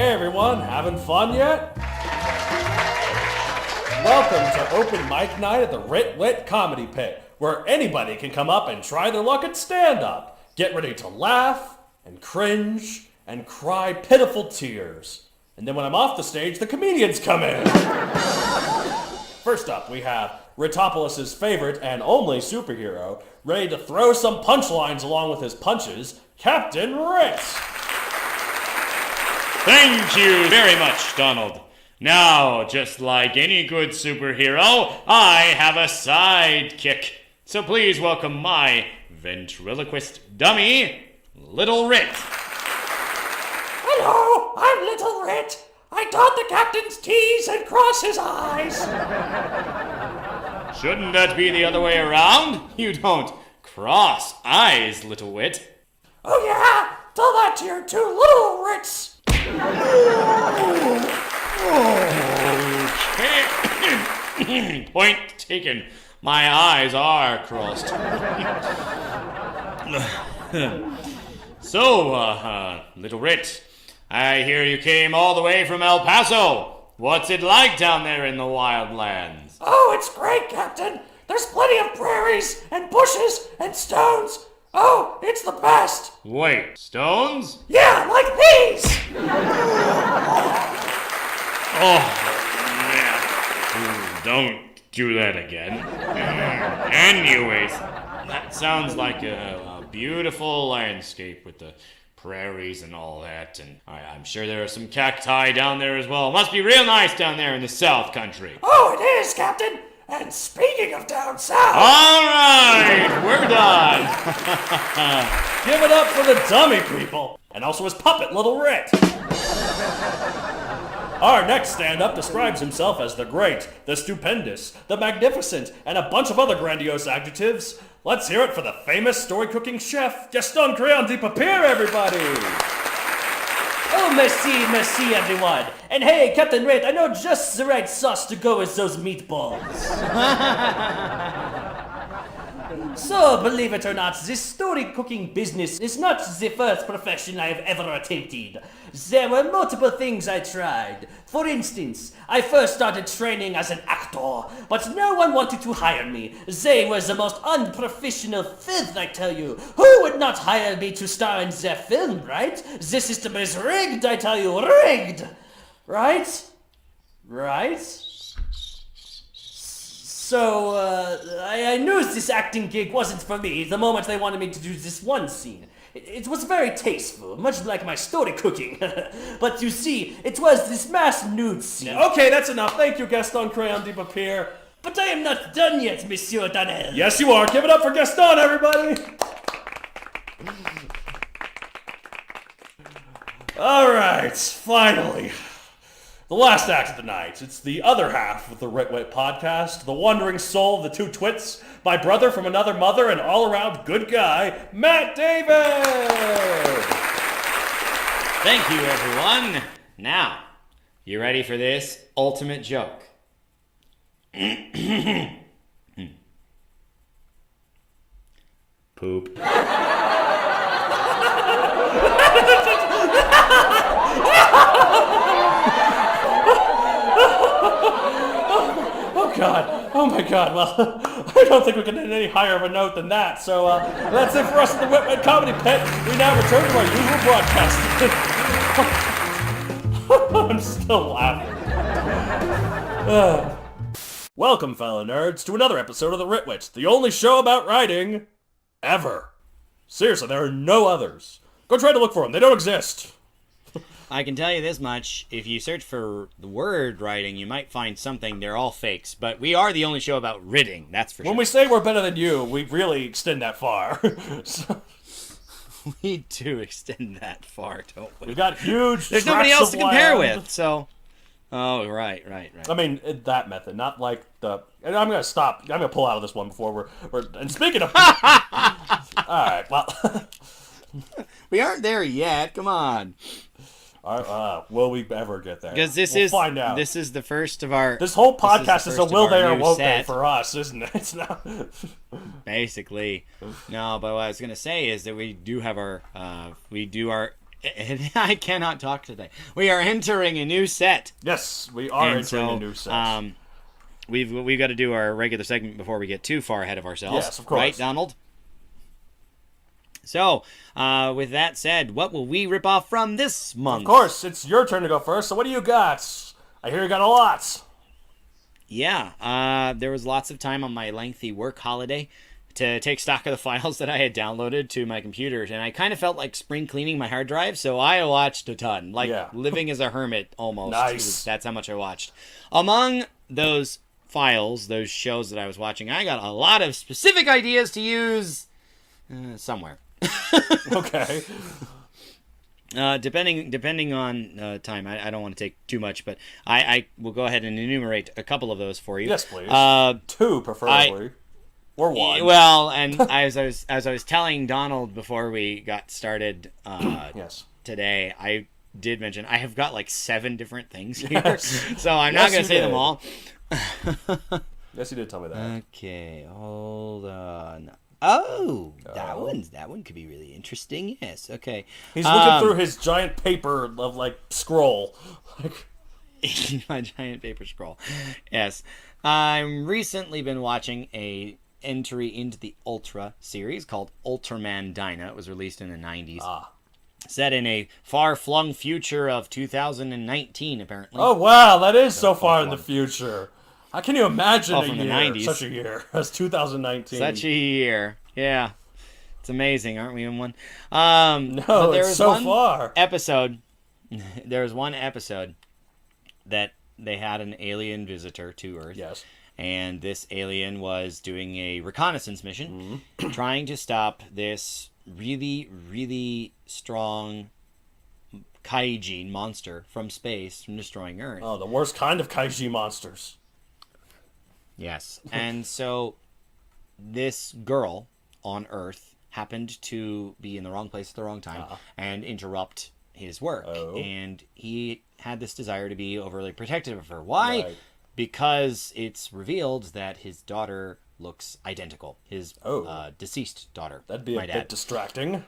Hey everyone, having fun yet? Welcome to Open Mic Night at the Writ Comedy Pit, where anybody can come up and try their luck at stand-up. Get ready to laugh and cringe and cry pitiful tears. And then when I'm off the stage, the comedians come in. First up, we have Ritopolis' favorite and only superhero, ready to throw some punchlines along with his punches, Captain Writ. Thank you very much, Donald. Now, just like any good superhero, I have a sidekick. So please welcome my ventriloquist dummy, Little Writ. Hello, I'm Little Writ. I dot the captain's T's and cross his I's. Shouldn't that be the other way around? You don't cross eyes, Little Wit. Oh yeah? Tell that to your two little Writs. Okay. Point taken. My eyes are crossed. So, Little Writ, I hear you came all the way from El Paso. What's it like down there in the wild lands? Oh, it's great, Captain. There's plenty of prairies and bushes and stones. Oh, it's the best. Wait, stones? Yeah, like these. Oh, man. Don't do that again. Anyways, that sounds like a beautiful landscape with the prairies and all that, and I'm sure there are some cacti down there as well. Must be real nice down there in the South Country. Oh, it is, Captain. And speaking of down south... All right, we're done. Give it up for the dummy people, and also his puppet, Little Writ. Our next stand-up describes himself as the great, the stupendous, the magnificent, and a bunch of other grandiose adjectives. Let's hear it for the famous story-cooking chef, Gaston Crayon de Papier, everybody! Oh, merci, everyone. And hey, Captain Writ, I know just the right sauce to go with those meatballs. So, believe it or not, this story-cooking business is not the first profession I have ever attempted. There were multiple things I tried. For instance, I first started training as an actor, but no one wanted to hire me. They were the most unprofessional filth, I tell you. Who would not hire me to star in their film, right? The system is rigged, I tell you, rigged! Right? So, I knew this acting gig wasn't for me the moment they wanted me to do this one scene. It was very tasteful, much like my story cooking. But you see, it was this mass nude scene. Okay, that's enough. Thank you, Gaston Crayon de Papier. But I am not done yet, Monsieur Donnell. Yes, you are. Give it up for Gaston, everybody! All right, finally. The last act of the night. It's the other half of the Writ podcast, the wandering soul of the two twits, my brother from another mother and all-around good guy, Matt David! Thank you, everyone. Now, you ready for this ultimate joke? Poop. Oh my god, well, I don't think we can hit any higher of a note than that, so that's it for us at the Wit Comedy Pit. We now return to our usual broadcast. I'm still laughing. Welcome, fellow nerds, to another episode of the Writ, the only show about writing ever. Seriously, there are no others. Go try to look for them, they don't exist. I can tell you this much, if you search for the word writing, you might find something. They're all fakes, but we are the only show about writing, that's for sure. When we say we're better than you, we really extend that far. So, we do extend that far, don't we? we got huge There's nobody else to compare land. with, so... Oh, right. I mean, that method, not like the... And I'm going to stop. I'm going to pull out of this one before we're... And speaking of... Alright, well... We aren't there yet, come on. Will we ever get there? Because we'll find out. This is the first of our... This whole podcast is a will they or won't they set. for us, isn't it? It's not... Basically. No, but what I was going to say is that we do have our... we do our I cannot talk today. We are entering a new set. Yes, we are And entering so, a new set. We've got to do our regular segment before we get too far ahead of ourselves. Yes, of course. Right, Donald? So, with that said, what will we rip off from this month? Of course, it's your turn to go first, so what do you got? I hear you got a lot. Yeah, there was lots of time on my lengthy work holiday to take stock of the files that I had downloaded to my computers, and I kind of felt like spring cleaning my hard drive, so I watched a ton. Like, living as a hermit, almost. Nice. That's how much I watched. Among those files, those shows that I was watching, I got a lot of specific ideas to use somewhere. Okay. Depending on time, I don't want to take too much, but I will go ahead and enumerate a couple of those for you. Yes, please. Two, preferably. Or one. Well, and as I was telling Donald before we got started Yes. today, I did mention I have got like 7 different things here, Yes. so I'm not going you to say did. them all. Yes, you did tell me that. Okay, hold on. Oh, that one could be really interesting. Yes. Okay. He's looking through his giant paper of, like, scroll. My giant paper scroll. Yes. I've recently been watching a entry into the Ultra series called Ultraman Dyna. It was released in the 90s. Set in a far-flung future of 2019, apparently. Oh, wow, that is so far in the fuure. How can you imagine a from the year, 90s. such a year as 2019? Such a year. Yeah. It's amazing, aren't we in one? No, but there it's was so one far. episode. There was one episode that they had an alien visitor to Earth. Yes. And this alien was doing a reconnaissance mission, trying to stop this really, really strong kaijin monster from space from destroying Earth. Oh, the worst kind of kaiji monsters. Yes. And so this girl on Earth happened to be in the wrong place at the wrong time and interrupt his work. Oh. And he had this desire to be overly protective of her. Why? Right. Because it's revealed that his daughter looks identical. His deceased daughter. That'd be a bit distracting.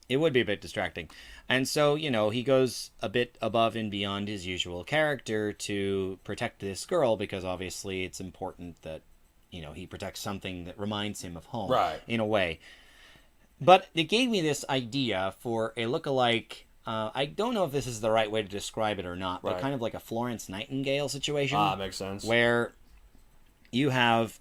It would be a bit distracting. And so, he goes a bit above and beyond his usual character to protect this girl because obviously it's important that, he protects something that reminds him of home. Right. In a way. But it gave me this idea for a lookalike. I don't know if this is the right way to describe it or not, but kind of like a Florence Nightingale situation. Makes sense. Where you have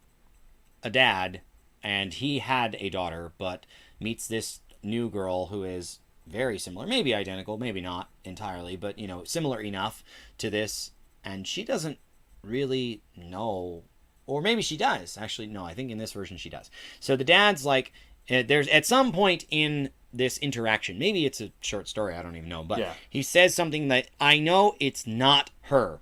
a dad and he had a daughter, but meets this new girl who is very similar, maybe identical, maybe not entirely, but similar enough to this, and she doesn't really know, or maybe she does. Actually, no, I think in this version she does. So the dad's like, there's at some point in this interaction, maybe it's a short story, I don't even know, but he says something that I know it's not her,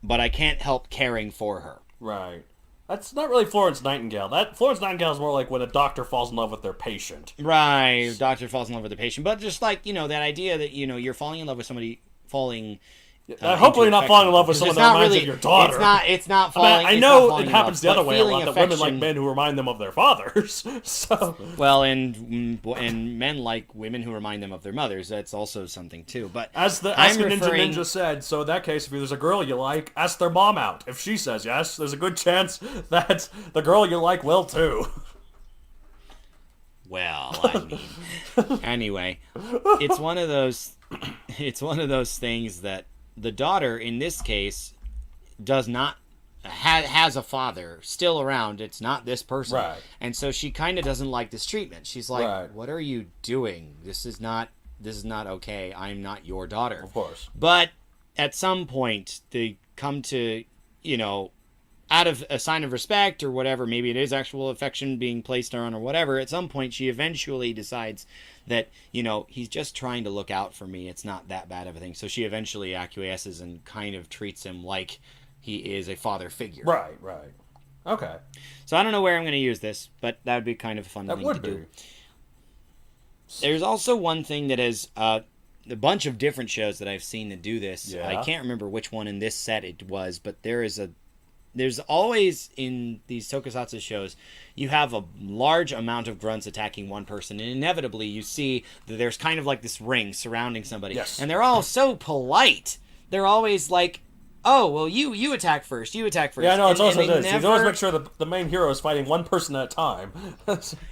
but I can't help caring for her. Right. That's not really Florence Nightingale. Florence Nightingale is more like when a doctor falls in love with their patient. Right, doctor falls in love with the patient, but just like that idea that you're falling in love with somebody, hopefully you're not falling in love with someone that reminds you of your daughter. It's not falling. I know it happens the other way a lot. That women like men who remind them of their fathers. So well, and men like women who remind them of their mothers. That's also something too. But as the Ninja said, so in that case, if there's a girl you like, ask their mom out. If she says yes, there's a good chance that the girl you like will too. Well, I mean, anyway, it's one of those things that the daughter in this case does not has a father still around. It's not this person, right? And so she kind of doesn't like this treatment. She's like, "What are you doing? This is not okay. I'm not your daughter." Of course. But at some point, they come to out of a sign of respect or whatever, maybe it is actual affection being placed on or whatever, at some point she eventually decides that, he's just trying to look out for me. It's not that bad of a thing. So she eventually acquiesces and kind of treats him like he is a father figure. Right. Okay. So I don't know where I'm going to use this, but that would be kind of a fun thing to do. There's also one thing that is a bunch of different shows that I've seen that do this. Yeah. I can't remember which one in this set it was, but there is there's always in these tokusatsu shows, you have a large amount of grunts attacking one person, and inevitably you see that there's kind of like this ring surrounding somebody. Yes. And they're all so polite. They're always like, oh, well, you attack first. You attack first. Yeah, I know, it's And also they this. You always make sure the main hero is fighting one person at a time.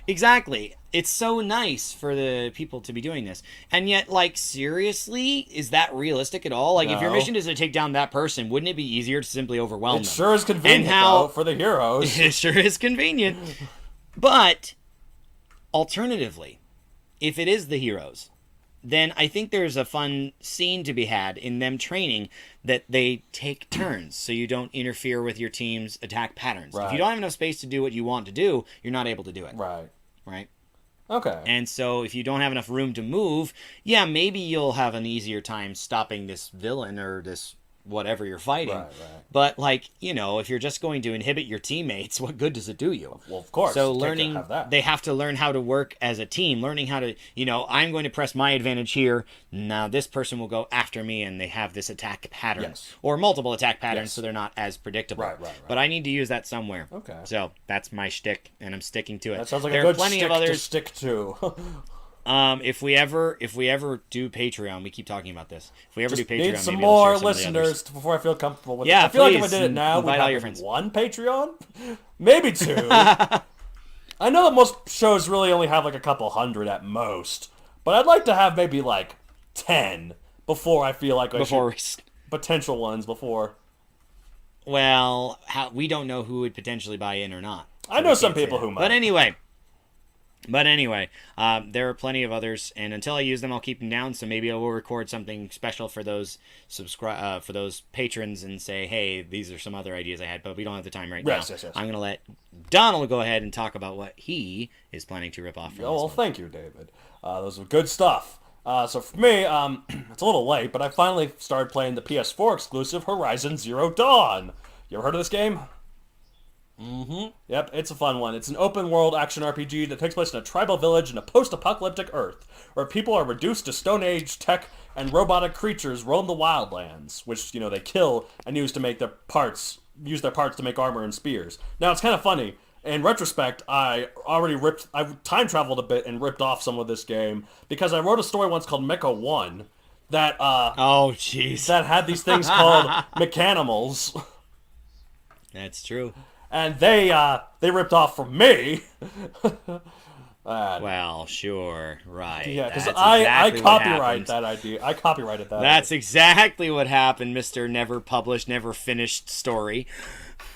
Exactly. It's so nice for the people to be doing this. And yet, like, seriously, is that realistic at all? Like, if your No. mission is to take down that person, wouldn't it be easier to simply overwhelm It them? sure is convenient, And how- though, for the heroes. It sure is convenient. But, alternatively, if it is the heroes, then I think there's a fun scene to be had in them training that they take turns so you don't interfere with your team's attack patterns. If Right. you don't have enough space to do what you want to do, you're not able to do it. Right. Right? Okay. And so if you don't have enough room to move, yeah, maybe you'll have an easier time stopping this villain or this whatever you're fighting. Right. But, like, you know, if you're just going to inhibit your teammates, what good does it do you? Well, of course. So you can't learning, have that. they have to learn how to work as a team, learning how to, you know, I'm going to press my advantage here. Now this person will go after me, and they have this attack pattern. Yes. Or multiple attack patterns, Yes. so they're not as predictable. Right. But I need to use that somewhere. Okay. So that's my shtick, and I'm sticking to it. That sounds like there a good are plenty stick of others. to stick to. If we ever do Patreon, we keep talking about this. If we ever do Patreon, Need some maybe I'll more share some of the others. listeners before I feel comfortable with Yeah, it. I feel like if I please, did it now, we'd invite all have your maybe friends. one Patreon? Maybe two. I know that most shows really only have like a couple hundred at most, but I'd like to have maybe like 10 before I feel like I Before should... Potential ones before... Well, we don't know who would potentially buy in or not. I know some people who might. But anyway, there are plenty of others, and until I use them, I'll keep them down. So maybe I will record something special for those for those patrons and say, hey, these are some other ideas I had, but we don't have the time right now. Yes. I'm gonna let Donald go ahead and talk about what he is planning to rip off from Oh, this well, one. thank you, David. Those were good stuff. So for me, it's a little late, but I finally started playing the PS4 exclusive Horizon Zero Dawn. You ever heard of this game? Mm-hmm. Yep, it's a fun one. It's an open-world action RPG that takes place in a tribal village in a post-apocalyptic Earth, where people are reduced to Stone Age tech and robotic creatures roam the wildlands, which, you know, they kill and use their parts to make armor and spears. Now, it's kind of funny. In retrospect, I time traveled a bit and ripped off some of this game because I wrote a story once called Mecha 1 that Oh, jeez. that had these things called Mechanimals. That's true. And they ripped off from me. Well, sure, right. Yeah, because That's I exactly what copyright happened. that idea. I copyrighted that. That's exactly what happened, Mr. Never Published, Never Finished Story.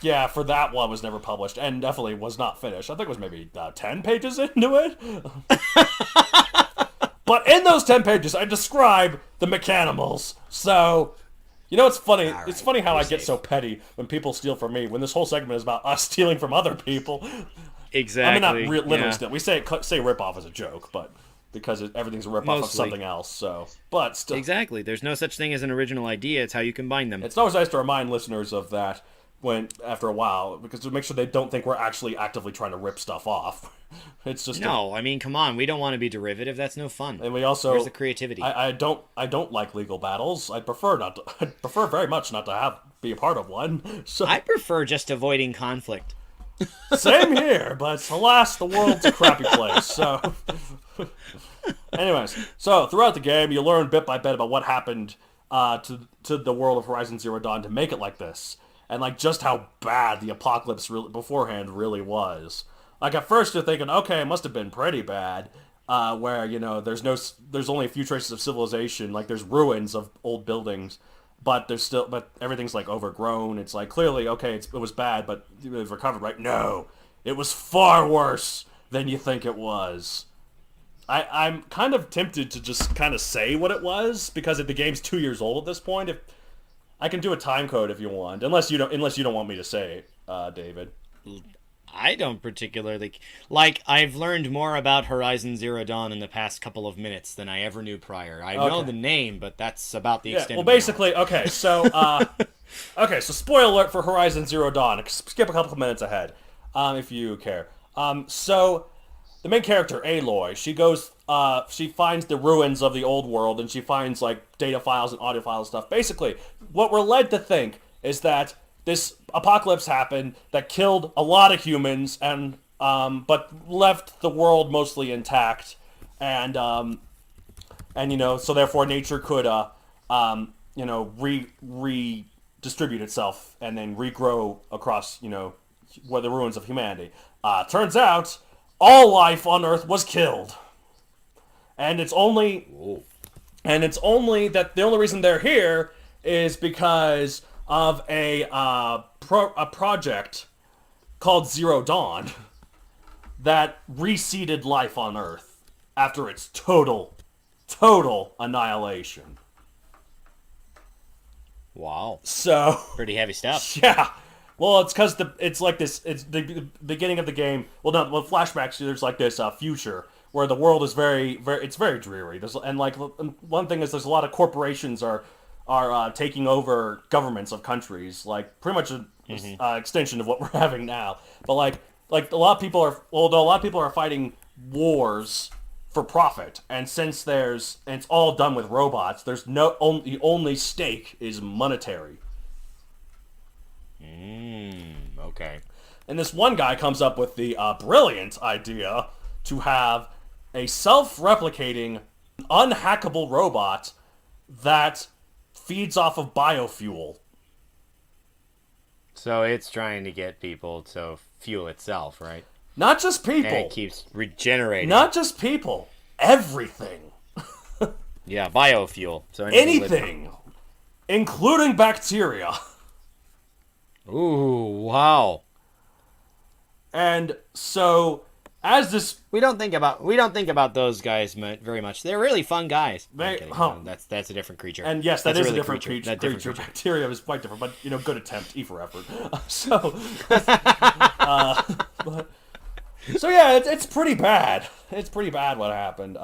Yeah, for that one was never published and definitely was not finished. I think it was maybe 10 pages into it. But in those 10 pages, I describe the Mechanimals. So, you know, it's funny. All It's right, funny how you're I get safe. so petty when people steal from me. When this whole segment is about us stealing from other people. Exactly. I mean, not literally yeah. steal. We say rip off as a joke, but because everything's a rip off of Mostly. something else. So, but still, Exactly. There's no such thing as an original idea. It's how you combine them. it's always nice to remind listeners of that when after a while, because to make sure they don't think we're actually actively trying to rip stuff off. It's just No, I mean, come on. We don't want to be derivative. That's no fun. and we also Where's the creativity? I don't like legal battles. I prefer not to. I prefer very much not to be a part of one. So I prefer just avoiding conflict. same here, but alas, the world's a crappy place. So, anyways, so throughout the game, you learn bit by bit about what happened to the world of Horizon Zero Dawn to make it like this, and like just how bad the apocalypse beforehand really was. Like at first, you're thinking, okay, it must have been pretty bad. Where you know there's only a few traces of civilization. Like there's ruins of old buildings. But everything's like overgrown. It's like clearly, okay, it was bad, but it was recovered, right? No, it was far worse than you think it was. I'm kind of tempted to just kind of say what it was because the game's 2 years old at this point. If I can do a time code if you want, unless you don't want me to say it, David. I don't particularly... Like, I've learned more about Horizon Zero Dawn in the past couple of minutes than I ever knew prior. I know the name, but that's about the Yeah, extent well, of my basically, okay, so so spoiler alert for Horizon Zero Dawn. Skip a couple of minutes ahead, if you care. So the main character, Aloy, she goes, she finds the ruins of the old world, and she finds like data files and audio files and stuff. Basically, what we're led to think is that this apocalypse happened that killed a lot of humans and but left the world mostly intact, and so therefore nature could redistribute itself and then regrow across where the ruins of humanity. Turns out all life on Earth was killed, and it's only that the only reason they're here is because of a project called Zero Dawn that reseeded life on Earth after its total annihilation. Wow. So pretty heavy stuff. Yeah. Well, it's because it's like this. It's the beginning of the game. Well, no. Well, flashbacks. There's like this future where the world is very, very. It's very dreary. One thing is there's a lot of corporations are taking over governments of countries. Like pretty much an extension of what we're having now. But like a lot of people are. Although a lot of people are fighting wars for profit, and since it's all done with robots. There's the only stake is monetary. Okay. And this one guy comes up with the brilliant idea to have a self-replicating, unhackable robot that feeds off of biofuel. So it's trying to get people to fuel itself, right? Not just people. And it keeps regenerating. Not just people. Everything. Yeah, biofuel. So anything. Including bacteria. Ooh, wow. And so, as this... We don't think about those guys very much. They're really fun guys. That's a different creature. And yes, that's a a different creature. Bacteria is quite different, but good attempt. E for effort. So yeah, it's pretty bad. It's pretty bad what happened.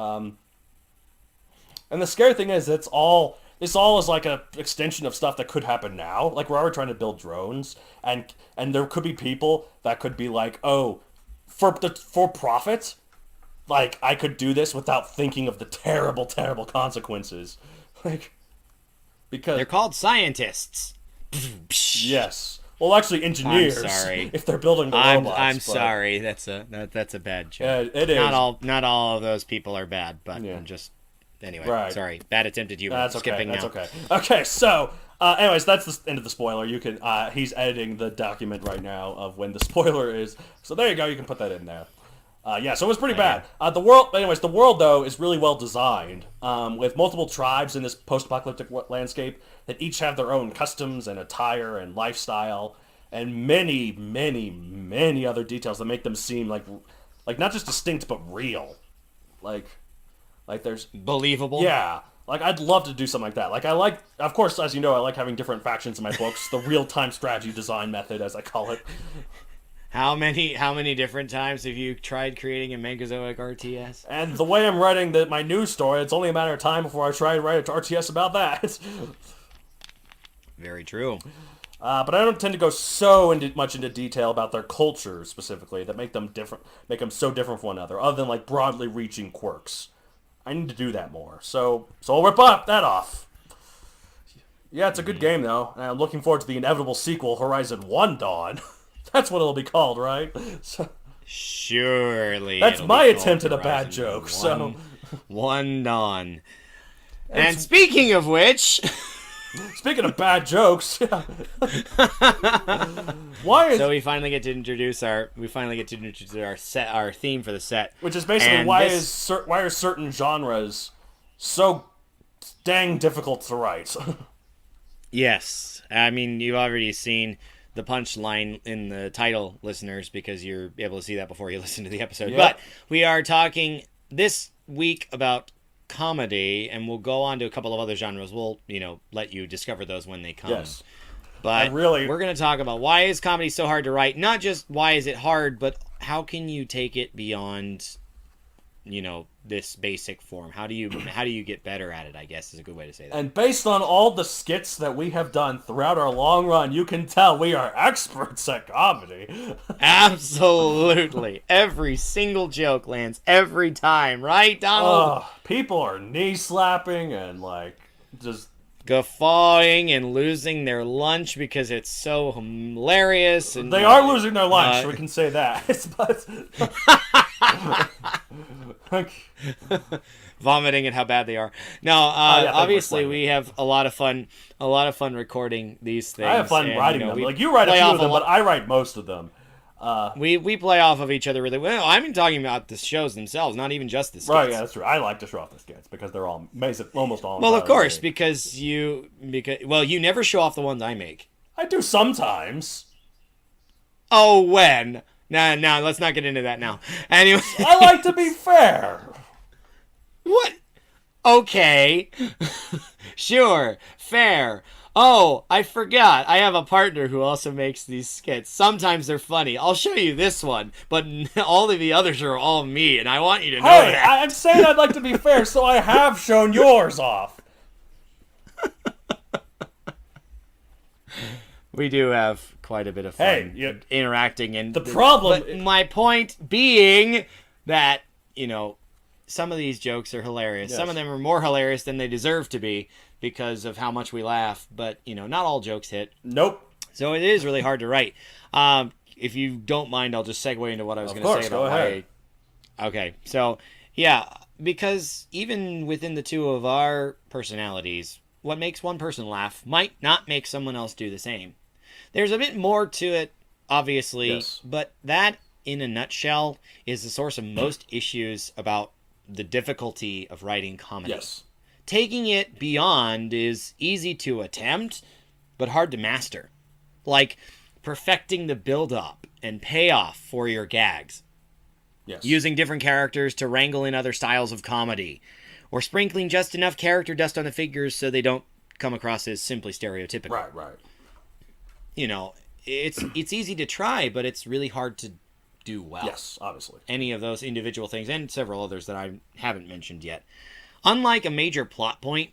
And the scary thing is, this all is like an extension of stuff that could happen now. Like, we're already trying to build drones, and there could be people that could be like, oh, for profit, like, I could do this without thinking of the terrible, terrible consequences. Like, because they're called scientists. Yes. Well, actually, engineers. I'm sorry. If they're building the robots. I'm sorry. That's a bad joke. Yeah, it is. Not all of those people are bad, but I'm just. Anyway, right. Sorry. Bad attempted humor. That's okay. Skipping That's now. okay. Okay, so, anyways, that's the end of the spoiler. You can, he's editing the document right now of when the spoiler is. So there you go. You can put that in there. Yeah, so it was pretty bad. The world, though, is really well designed, with multiple tribes in this post-apocalyptic landscape that each have their own customs and attire and lifestyle, and many, many, many other details that make them seem like not just distinct, but real. Like there's... Believable? Yeah. Like, I'd love to do something like that. Of course, as you know, I like having different factions in my books, the real-time strategy design method, as I call it. How many different times have you tried creating a Megazoic RTS? And the way I'm writing my news story, it's only a matter of time before I try to write an RTS about that. Very true. But I don't tend to go so much into detail about their cultures specifically that make them so different from one another, other than like broadly reaching quirks. I need to do that more. So I'll rip that off. Yeah, it's a good game though, and I'm looking forward to the inevitable sequel, Horizon 1 Dawn. That's what it'll be called, right? So, surely. That's my attempt at a bad joke. One Dawn. And speaking of which, speaking of bad jokes, so we finally get to introduce our set, our theme for the set, which is basically why are certain genres so dang difficult to write. Yes, I mean, you've already seen the punchline in the title, listeners, because you're able to see that before you listen to the episode. Yep. But we are talking this week about comedy, and we'll go on to a couple of other genres. We'll, let you discover those when they come. Yes. But we're going to talk about why is comedy so hard to write? Not just why is it hard, but how can you take it beyond, this basic form? How do you get better at it, I guess, is a good way to say that. And based on all the skits that we have done throughout our long run, you can tell we are experts at comedy. Absolutely. Every single joke lands every time, right, Donald? People are knee slapping and just guffawing and losing their lunch because it's so hilarious. And They are losing their lunch, we can say that. Vomiting at how bad they are. No, obviously we have a lot of fun recording these things. I have fun and, writing them. Like, you write a few of them, but I write most of them. We play off of each other really well. I mean, talking about the shows themselves, not even just the skits. Right, yeah, that's true. I like to show off the skits because they're all almost all. Well, of course, because you never show off the ones I make. I do sometimes. Oh, when? No, let's not get into that now. Anyway, I like to be fair. What? Okay. Sure. Fair. Oh, I forgot. I have a partner who also makes these skits. Sometimes they're funny. I'll show you this one, but all of the others are all me, and I want you to know that. I'm saying I'd like to be fair, so I have shown yours off. We do have quite a bit of fun interacting, and the problem. But my point being that some of these jokes are hilarious. Yes. Some of them are more hilarious than they deserve to be because of how much we laugh. But not all jokes hit. Nope. So it is really hard to write. If you don't mind, I'll just segue into what I was going to say about ahead. Okay, so yeah, because even within the two of our personalities, what makes one person laugh might not make someone else do the same. There's a bit more to it, obviously, but that, in a nutshell, is the source of most issues about the difficulty of writing comedy. Yes. Taking it beyond is easy to attempt, but hard to master. Like perfecting the build-up and payoff for your gags. Yes. Using different characters to wrangle in other styles of comedy. Or sprinkling just enough character dust on the figures so they don't come across as simply stereotypical. Right. It's easy to try, but it's really hard to do well. Yes, obviously. Any of those individual things, and several others that I haven't mentioned yet. Unlike a major plot point,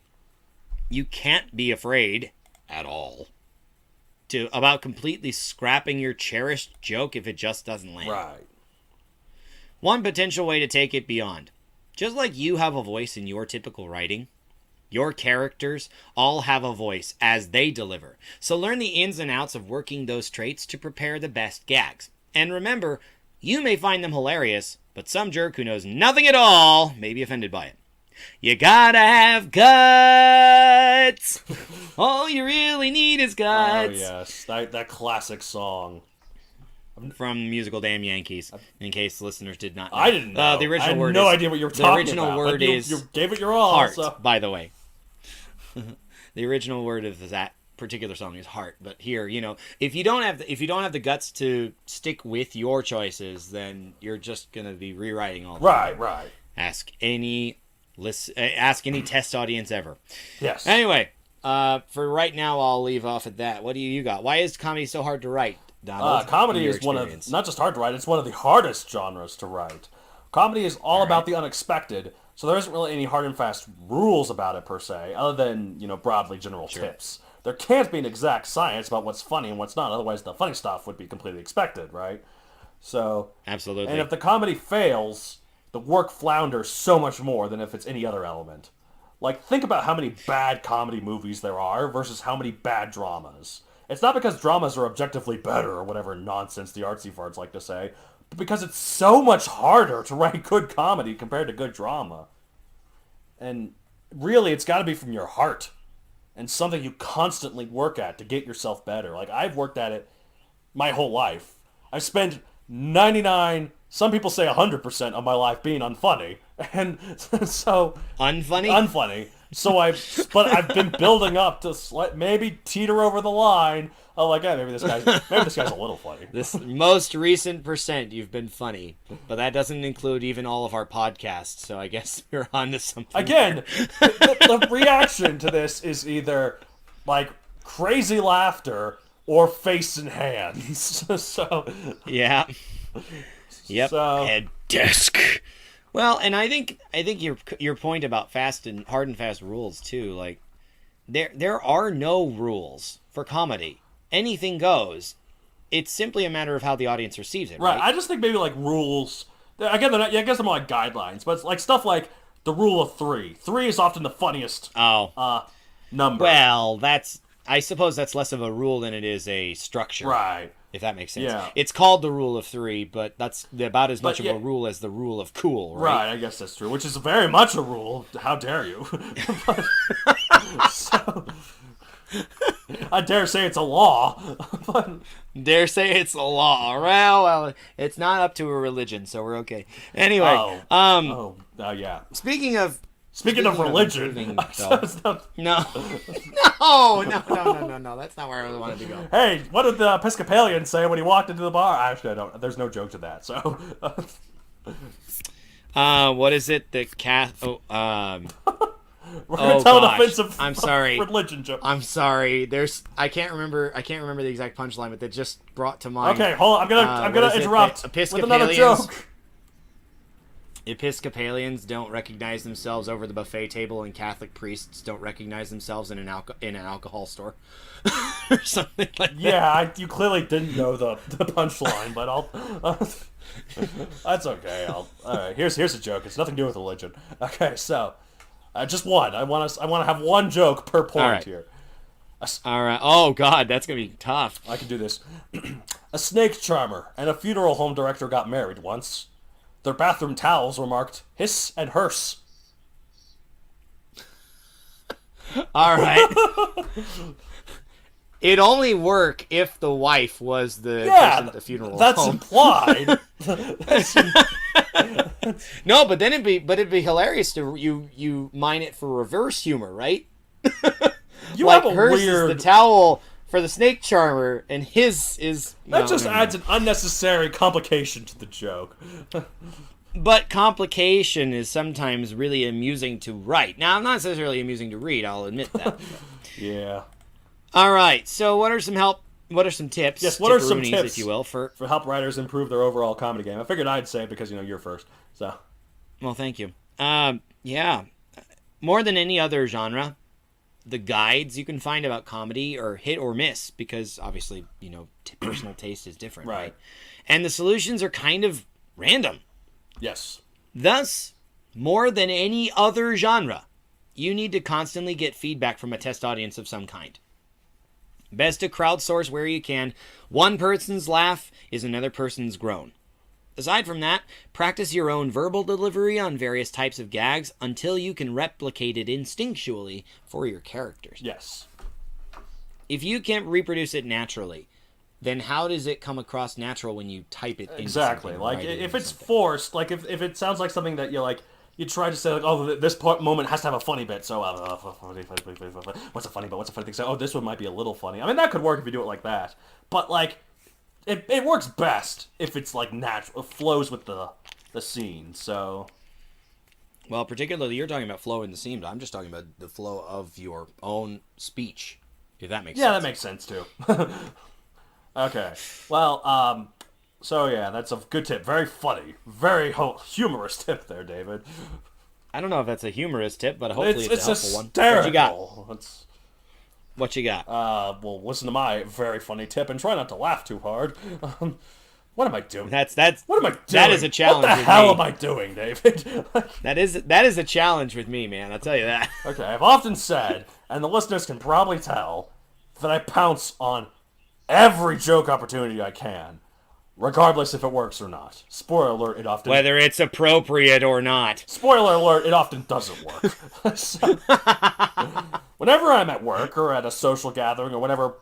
you can't be afraid at all about completely scrapping your cherished joke if it just doesn't land. Right. One potential way to take it beyond. Just like you have a voice in your typical writing, your characters all have a voice as they deliver. So learn the ins and outs of working those traits to prepare the best gags. And remember, you may find them hilarious, but some jerk who knows nothing at all may be offended by it. You gotta have guts! All you really need is guts! Oh, yes. That classic song. From the musical Damn Yankees, in case listeners did not know. I didn't know. The original I had word no is, idea what you were talking about. The original word is you gave it your all. heart, So. by the way. The original word of that particular song is heart. But here, if you don't have the guts to stick with your choices, then you're just gonna be rewriting all the time. Right. Ask any test audience ever. Yes. Anyway, for right now, I'll leave off at that. What do you got? Why is comedy so hard to write, Donald? Comedy is one of, not just hard to write, it's one of the hardest genres to write. Comedy is all about the unexpected, so there isn't really any hard and fast rules about it per se, other than, broadly general tips. There can't be an exact science about what's funny and what's not, otherwise the funny stuff would be completely expected, right? So, absolutely. And if the comedy fails, the work flounders so much more than if it's any other element. Like, think about how many bad comedy movies there are versus how many bad dramas. It's not because dramas are objectively better or whatever nonsense the artsy farts like to say, but because it's so much harder to write good comedy compared to good drama. And really, it's got to be from your heart and something you constantly work at to get yourself better. Like, I've worked at it my whole life. I've spent 99, some people say 100% of my life being unfunny. And so... Unfunny? Unfunny. So I've been building up to maybe teeter over the line. Oh, like, maybe this guy's a little funny. This most recent percent, you've been funny, but that doesn't include even all of our podcasts. So I guess we're on to something. Again, the reaction to this is either like crazy laughter or face and hands. So yeah, yep. So, head desk. Well, and I think your point about hard and fast rules too. Like there are no rules for comedy. Anything goes. It's simply a matter of how the audience receives it. Right. I just think maybe like rules. Again, I guess they're more like guidelines, but it's like stuff like the rule of 3. 3 is often the funniest. Oh. number. Well, I suppose that's less of a rule than it is a structure. Right. If that makes sense. Yeah. It's called the rule of 3, but that's about as much of a rule as the rule of cool, right? Right, I guess that's true. Which is very much a rule. How dare you? So, I dare say it's a law. Dare say it's a law. Well, it's not up to a religion, so we're okay. Anyway, yeah. Speaking of religion, no, that's not where I wanted to go. Hey, what did the Episcopalian say when he walked into the bar? Actually, I don't. There's no joke to that. So, what is it? The we're gonna tell an offensive. I'm sorry. Religion joke. I'm sorry. I can't remember the exact punchline, but that just brought to mind. Okay, hold on. I'm gonna interrupt with another joke. Episcopalians don't recognize themselves over the buffet table, and Catholic priests don't recognize themselves in an alcohol store, or something like that. Yeah, you clearly didn't know the punchline, but that's okay. All right, here's a joke. It's nothing to do with religion. Okay, so just one. I want to have one joke per point here. All right. Oh God, that's gonna be tough. I can do this. A snake charmer and a funeral home director got married once. Their bathroom towels were marked hiss and hearse. All right. It'd only work if the wife was the person at the funeral that's home. Implied. No, but then it'd be hilarious to you mine it for reverse humor, right? You like have a hers weird is the towel for the snake charmer, and his is... That just adds an unnecessary complication to the joke. But complication is sometimes really amusing to write. Now, not necessarily amusing to read, I'll admit that. Yeah. All right, so what are some tips? Yes, what are some tips, if you will, for help writers improve their overall comedy game? I figured I'd say it because, you're first. So. Well, thank you. Yeah. More than any other genre, the guides you can find about comedy are hit or miss because obviously, personal taste is different, right? And the solutions are kind of random. Yes. Thus, more than any other genre, you need to constantly get feedback from a test audience of some kind. Best to crowdsource where you can. One person's laugh is another person's groan. Aside from that, practice your own verbal delivery on various types of gags until you can replicate it instinctually for your characters. Yes. If you can't reproduce it naturally, then how does it come across natural when you type it? Exactly. Like if it's forced, like if it sounds like something that you try to say like, oh, this moment has to have a funny bit. So what's a funny bit? What's a funny thing? So this one might be a little funny. I mean, that could work if you do it like that. But like, it works best if it's like natural. It flows with the scene. So. Well, particularly you're talking about flow in the scene, but I'm just talking about the flow of your own speech. If that makes sense. Yeah, that makes sense too. Okay. Well, so yeah, that's a good tip. Very funny. Very humorous tip there, David. I don't know if that's a humorous tip, but hopefully it's a helpful one. Hysterical. What you got? Well, listen to my very funny tip and try not to laugh too hard. What am I doing? What am I doing? That is a challenge. What the hell am I doing, David? that is a challenge with me, man. I'll tell you that. Okay, I've often said, and the listeners can probably tell, that I pounce on every joke opportunity I can, regardless if it works or not. Spoiler alert, it often... Whether it's appropriate or not. Spoiler alert, it often doesn't work. So, whenever I'm at work or at a social gathering or wherever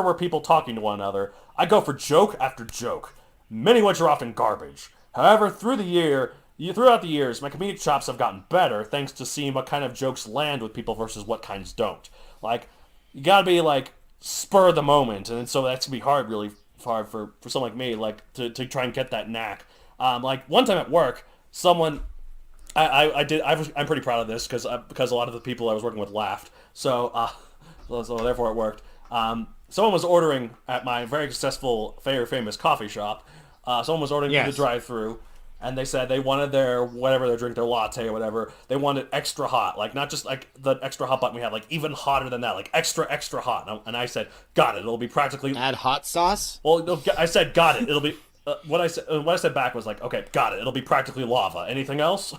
where people talking to one another, I go for joke after joke, many of which are often garbage. However, throughout the years, my comedic chops have gotten better thanks to seeing what kind of jokes land with people versus what kinds don't. Like, you gotta be like, spur of the moment, and so that's gonna be really hard for someone like me, like to try and get that knack. Like one time at work, someone I'm pretty proud of this because a lot of the people I was working with laughed, so therefore it worked. Someone was ordering at my very successful, very famous coffee shop. Someone was ordering through the drive-thru. And they said they wanted their drink, their latte or whatever, they wanted extra hot. Like, not just like the extra hot button we have, like even hotter than that, like extra, extra hot. And I said, got it. It'll be practically... Add hot sauce? Well, I said, got it. It'll be... What I said back was like, okay, got it. It'll be practically lava. Anything else?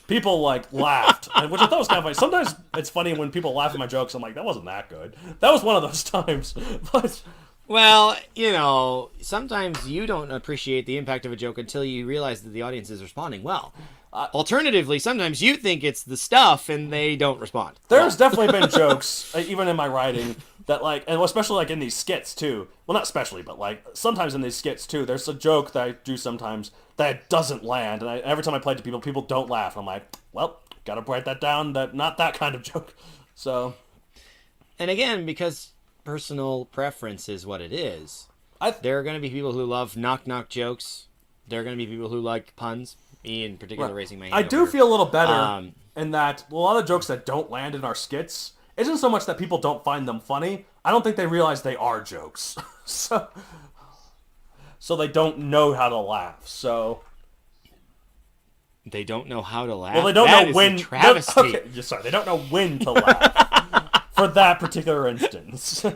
people like laughed, which I thought was kind of funny. Sometimes it's funny when people laugh at my jokes. I'm like, that wasn't that good. That was one of those times. But Well, sometimes you don't appreciate the impact of a joke until you realize that the audience is responding well. Alternatively, sometimes you think it's the stuff and they don't respond. there's definitely been jokes, even in my writing, that like, and especially like in these skits too. Well, not especially, but like sometimes in these skits too. There's a joke that I do sometimes that doesn't land, and every time I play it to people, people don't laugh. I'm like, well, gotta write that down. That not that kind of joke. So, And again, because personal preference is what it is, there are going to be people who love knock-knock jokes. There are going to be people who like puns. Me in particular, raising my hand. I do feel a little better in that a lot of jokes that don't land in our skits isn't so much that people don't find them funny. I don't think they realize they are jokes. so they don't know how to laugh. So they don't know how to laugh. well, they don't That know is when. a travesty. Okay, sorry, they don't know when to laugh for that particular instance.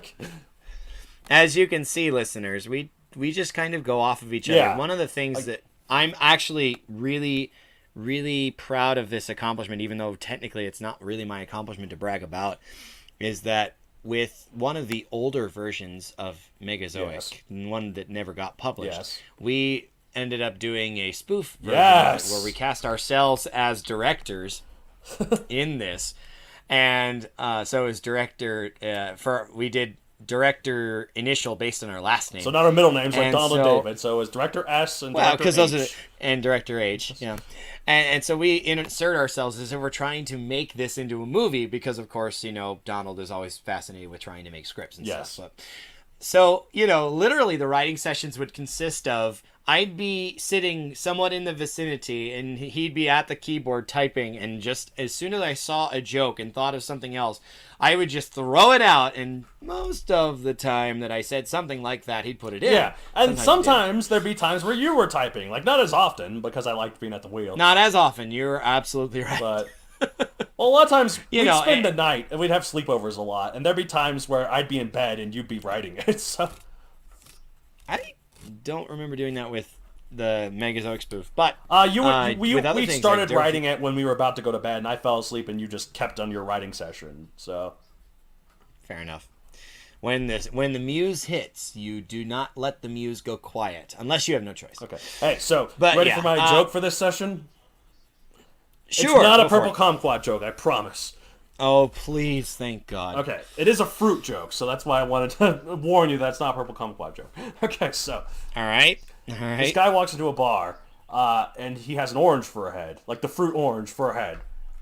As you can see, listeners, we just kind of go off of each other. Yeah. One of the things that I'm actually really, really proud of this accomplishment, even though technically it's not really my accomplishment to brag about, is that with one of the older versions of Megazoic, one that never got published, we ended up doing a spoof version of it where we cast ourselves as directors in this. And so as director, we did director initial based on our last name. So not our middle names like And Donald so- and David. So it's Director S and Director because H. those are and Director H, yeah. And so we insert ourselves as if we're trying to make this into a movie because, of course, Donald is always fascinated with trying to make scripts and stuff. But, so, literally the writing sessions would consist of I'd be sitting somewhat in the vicinity and he'd be at the keyboard typing, and just as soon as I saw a joke and thought of something else, I would just throw it out, and most of the time that I said something like that, he'd put it in. Yeah, and sometimes there'd be times where you were typing. Like, not as often, because I liked being at the wheel. Not as often. You're absolutely right. But, well, a lot of times we'd spend the night, and we'd have sleepovers a lot, and there'd be times where I'd be in bed and you'd be writing it, so... I don't remember doing that with the Megazoic spoof, but we started writing it when we were about to go to bed, and I fell asleep, and you just kept on your writing session. So, fair enough. When the muse hits, you do not let the muse go quiet unless you have no choice. Okay. Hey, so ready for my joke for this session? Sure. It's not a purple kumquat joke, I promise. Oh, please, thank God. Okay, it is a fruit joke, so that's why I wanted to warn you that's not a purple kumquat joke. Okay, so... All right. This guy walks into a bar, and he has an orange for a head. Like the fruit orange for a head.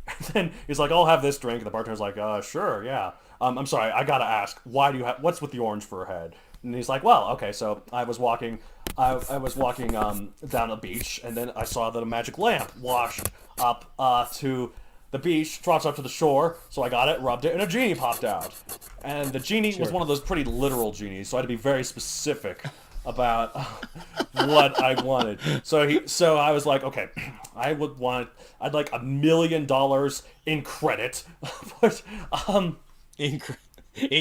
And then he's like, I'll have this drink. And the bartender's like, sure, yeah. I'm sorry, I gotta ask, what's with the orange for a head? And he's like, well, okay, so I was walking down a beach, and then I saw that a magic lamp washed up to... the beach, drops up to the shore, so I got it, rubbed it, and a genie popped out. And the genie was one of those pretty literal genies, so I had to be very specific about what I wanted. So I was like, okay, I'd like $1 million in credit, but in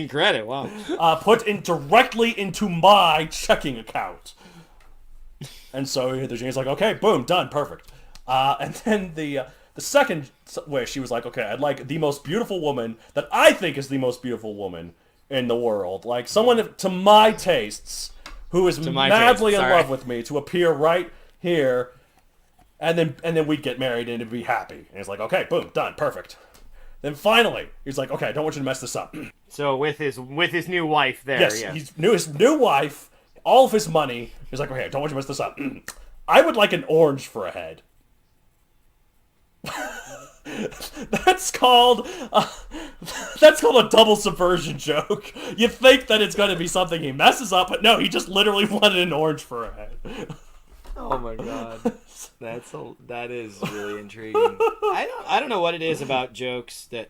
credit, wow. Put in directly into my checking account. And so the genie's like, okay, boom, done, perfect. And then the second wish, she was like, okay, I'd like the most beautiful woman that I think is the most beautiful woman in the world. Like, someone to my tastes who is madly in love with me to appear right here, and then we'd get married and it'd be happy. And he's like, okay, boom, done, perfect. Then finally, he's like, okay, I don't want you to mess this up. So with his new wife there, yes, his new wife, all of his money. He's like, okay, I don't want you to mess this up. I would like an orange for a head. That's called a double subversion joke. You think that it's going to be something he messes up, but no, he just literally wanted an orange for a head. Oh my god, that is really intriguing. I don't know what it is about jokes that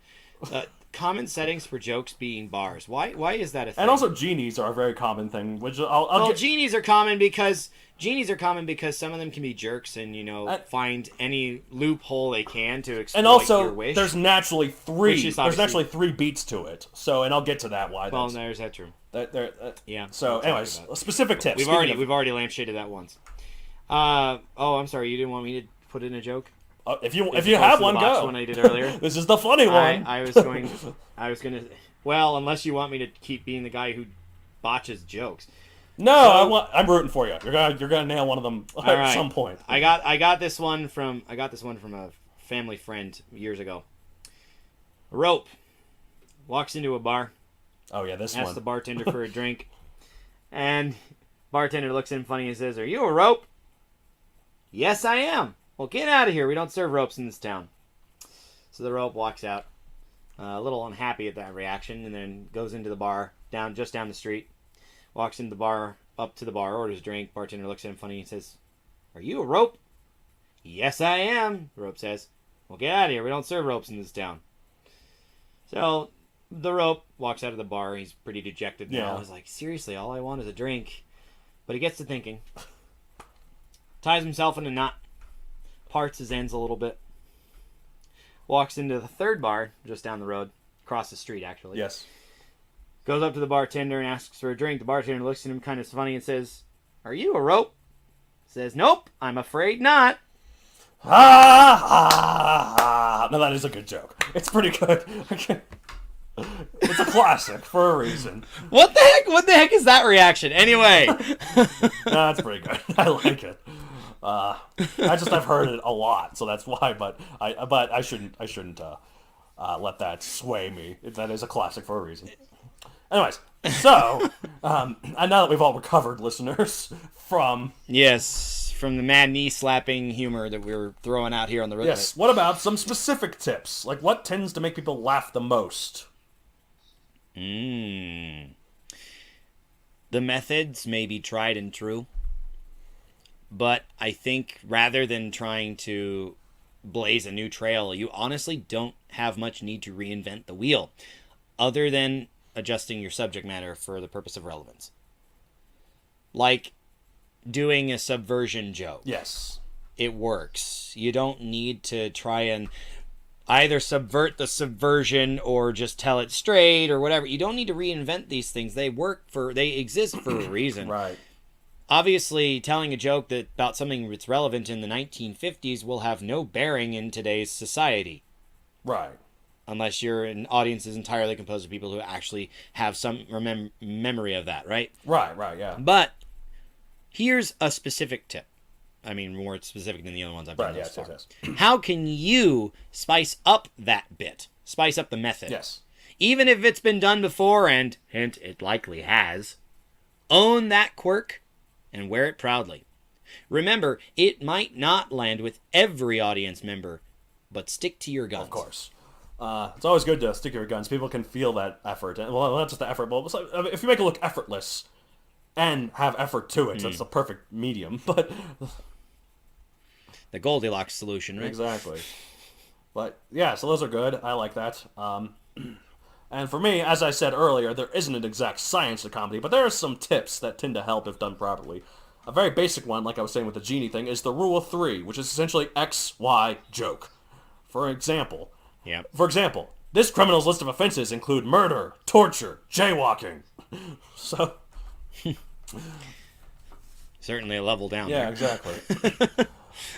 common settings for jokes being bars. Why is that a thing? And also genies are a very common thing. Which genies are common because some of them can be jerks and find any loophole they can to exploit and also, your wish. There's naturally three beats to it. So, and I'll get to that. Well, there's that true. Yeah. So, anyways, specific tips. We've already lampshaded that once. I'm sorry. You didn't want me to put in a joke? If you As have opposed to one, the botched go. one I did earlier. This is the funny one. I was gonna. Well, unless you want me to keep being the guy who botches jokes. No, I'm rooting for you. You're gonna nail one of them at right. some point. I got this one from a family friend years ago. A rope walks into a bar. Oh yeah, this asks one. the bartender for a drink, and bartender looks at him funny and says, "Are you a rope?" "Yes, I am." "Well, get out of here. We don't serve ropes in this town." So the rope walks out, a little unhappy at that reaction, and then goes into the bar just down the street. Walks into the bar, up to the bar, orders a drink. Bartender looks at him funny and says, "Are you a rope?" "Yes, I am," the rope says. "Well, get out of here. We don't serve ropes in this town." So the rope walks out of the bar. He's pretty dejected now. Yeah. He's like, seriously, all I want is a drink. But he gets to thinking. Ties himself in a knot. Parts his ends a little bit. Walks into the third bar just down the road. Across the street, actually. Yes. Goes up to the bartender and asks for a drink. The bartender looks at him kind of funny and says, "Are you a rope?" Says, "Nope, I'm afraid not." Ha ha ha! No, that is a good joke. It's pretty good. It's a classic for a reason. What the heck? What the heck is that reaction? Anyway. No, that's pretty good. I like it. I've heard it a lot, so that's why. But I shouldn't let that sway me. That is a classic for a reason. Anyways, so and now that we've all recovered, listeners, from From the mad knee slapping humor that we were throwing out here on the road. yes, what about some specific tips? Like what tends to make people laugh the most? The methods may be tried and true, but I think rather than trying to blaze a new trail, you honestly don't have much need to reinvent the wheel, other than adjusting your subject matter for the purpose of relevance. Like doing a subversion joke. Yes. It works. You don't need to try and either subvert the subversion or just tell it straight or whatever. You don't need to reinvent these things. They exist for a reason. Right. Obviously, telling a joke about something that's relevant in the 1950s will have no bearing in today's society. Right. Unless your audience is entirely composed of people who actually have some memory of that, right? Right, yeah. But here's a specific tip. I mean, more specific than the other ones I've done thus far. Yes. How can you spice up that bit? Spice up the method. Yes. Even if it's been done before, and hint, it likely has, own that quirk and wear it proudly. Remember, it might not land with every audience member, but stick to your guns. Of course. It's always good to stick to your guns. People can feel that effort. Well, not just the effort, but if you make it look effortless and have effort to it, that's the perfect medium. But the Goldilocks solution, right? exactly. But yeah, so those are good. I like that. And for me, as I said earlier, there isn't an exact science to comedy, but there are some tips that tend to help if done properly. A very basic one, like I was saying with the genie thing, is the rule of three, which is essentially X, Y, joke. For example, this criminal's list of offenses include murder, torture, jaywalking. So, certainly a level down. yeah, there. exactly.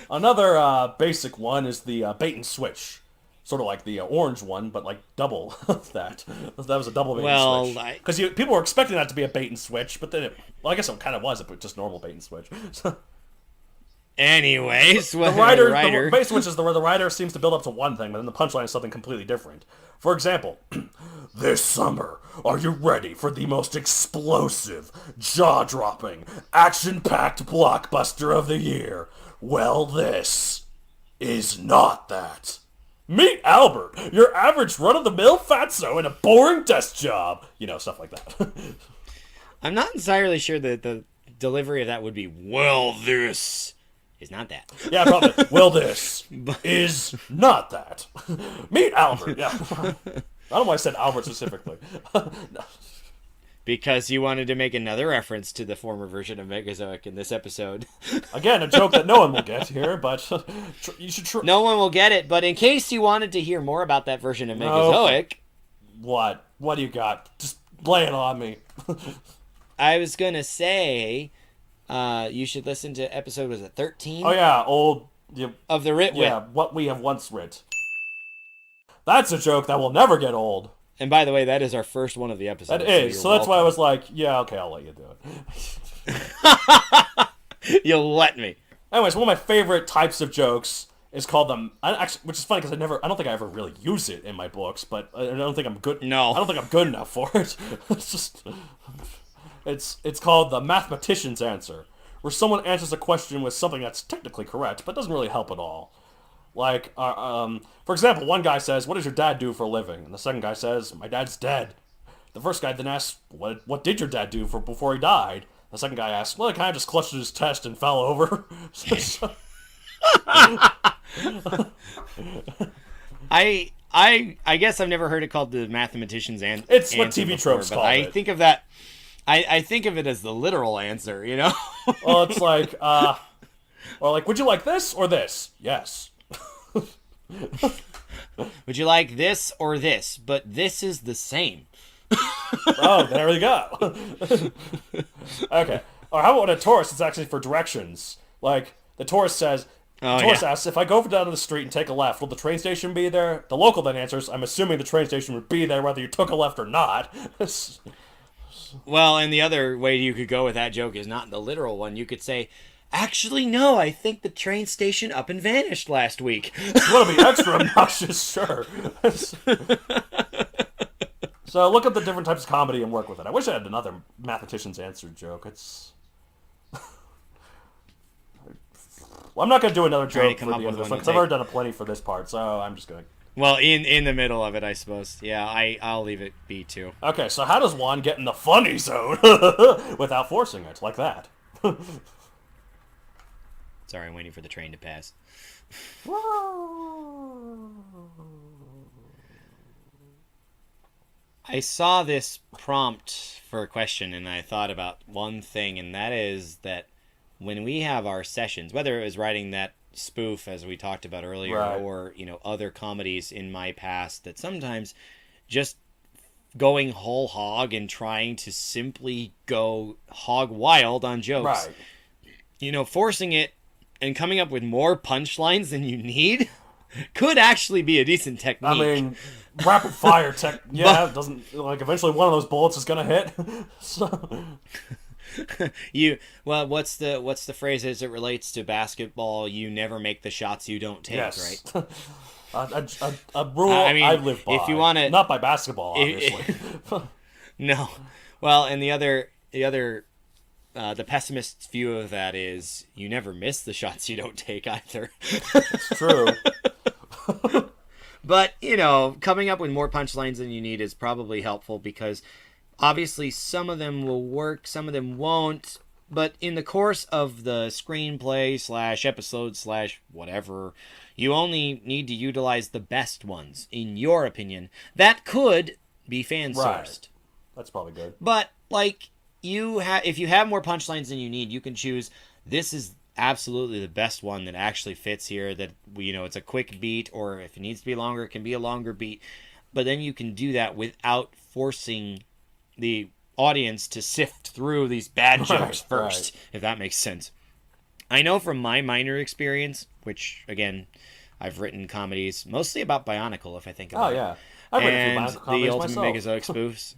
Another basic one is the bait and switch. Sort of like the orange one, but like double that. That was a double bait and switch. Because people were expecting that to be a bait and switch, but then I guess it kind of was, but just normal bait and switch. So, anyways, the bait switch is where the writer seems to build up to one thing, but then the punchline is something completely different. For example, this summer, are you ready for the most explosive, jaw-dropping, action-packed blockbuster of the year? Well, this is not that. Meet Albert, your average run-of-the-mill fatso in a boring desk job. You know, stuff like that. I'm not entirely sure that the delivery of that would be, well, this is not that. Yeah, probably. Well, this is not that. Meet Albert. Yeah. I don't know why I said Albert specifically. Because you wanted to make another reference to the former version of Megazoic in this episode. Again, a joke that no one will get here, but you should try. No one will get it, but in case you wanted to hear more about that version of Megazoic... What? What do you got? Just lay it on me. I was going to say, you should listen to episode, was it 13? Oh, yeah, old of the Writ Wit. Yeah, what we have once writ. That's a joke that will never get old. And by the way, that is our first one of the episodes. That is. So that's why I was like, yeah, okay, I'll let you do it. You'll let me. Anyways, one of my favorite types of jokes is called them. Which is funny because I don't think I ever really use it in my books, but I don't think I'm good. No. I don't think I'm good enough for it. It's called the mathematician's answer, where someone answers a question with something that's technically correct, but doesn't really help at all. Like, for example, one guy says, "What does your dad do for a living?" And the second guy says, "My dad's dead." The first guy then asks, "What did your dad do before he died?" The second guy asks, "Well, he kind of just clutched his chest and fell over." I guess I've never heard it called the mathemaician's answer. It's what TV tropes call I it. think of that. I think of it as the literal answer. You know. Well, it's like, or like, would you like this or this? Yes. Would you like this or this? But this is the same. Oh, there we go. Okay. Or how about a tourist? It's actually for directions. Like, the tourist says, asks, if I go down to the street and take a left, will the train station be there? The local then answers, I'm assuming the train station would be there whether you took a left or not. Well, and the other way you could go with that joke is not the literal one. You could say, actually, no, I think the train station up and vanished last week. You want to be extra obnoxious? Sure. So look up the different types of comedy and work with it. I wish I had another mathematician's answer joke. Well, I'm not going to do another joke for the end of this one, because I've already done plenty for this part, so I'm just going to... Well, in the middle of it, I suppose. Yeah, I'll leave it be, too. Okay, so how does one get in the funny zone without forcing it, like that? Sorry, I'm waiting for the train to pass. I saw this prompt for a question, and I thought about one thing, and that is that when we have our sessions, whether it was writing that spoof as we talked about earlier, right, or other comedies in my past, that sometimes just going whole hog and trying to simply go hog wild on jokes, right, forcing it and coming up with more punchlines than you need could actually be a decent technique. I mean, rapid fire tech, yeah, it doesn't, like, eventually one of those bullets is gonna hit. So what's the phrase as it relates to basketball? You never make the shots you don't take, yes, right? A rule I live by. If you want to, not by basketball, obviously. No, well, and the pessimist's view of that is you never miss the shots you don't take either. It's true. But, coming up with more punchlines than you need is probably helpful, because obviously some of them will work, some of them won't. But in the course of the screenplay / episode / whatever, you only need to utilize the best ones, in your opinion. That could be fan-sourced. Right. That's probably good. But, like, if you have more punchlines than you need, you can choose, this is absolutely the best one that actually fits here, that it's a quick beat, or if it needs to be longer, it can be a longer beat. But then you can do that without forcing the audience to sift through these bad jokes first, if that makes sense. I know from my minor experience, which, again, I've written comedies mostly about Bionicle, if I think about it. Oh, yeah. I've written a few and Bionicle comedies the Ultimate myself. Megazoic spoofs.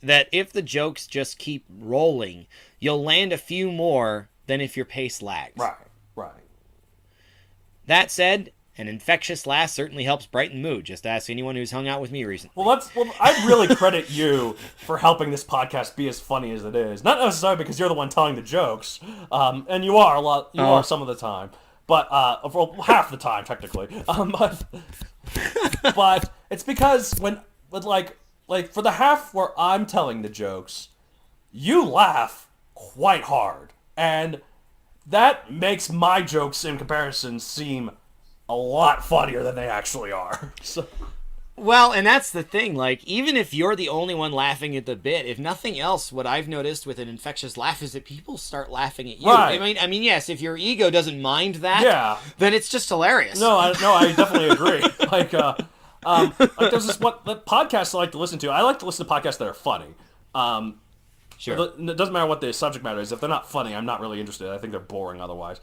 That if the jokes just keep rolling, you'll land a few more than if your pace lags. Right. That said, an infectious laugh certainly helps brighten the mood. Just ask anyone who's hung out with me recently. Well, I really credit you for helping this podcast be as funny as it is. Not necessarily because you're the one telling the jokes, and you are are some of the time, but for half the time technically. But it's because for the half where I'm telling the jokes, you laugh quite hard, and that makes my jokes in comparison seem a lot funnier than they actually are. So. Well, and that's the thing. Like, even if you're the only one laughing at the bit, if nothing else, what I've noticed with an infectious laugh is that people start laughing at you. Right. I mean, yes, if your ego doesn't mind that, then it's just hilarious. No, I definitely agree. Like there's this the podcasts I like to listen to. I like to listen to podcasts that are funny. Sure. It doesn't matter what the subject matter is. If they're not funny, I'm not really interested. I think they're boring otherwise.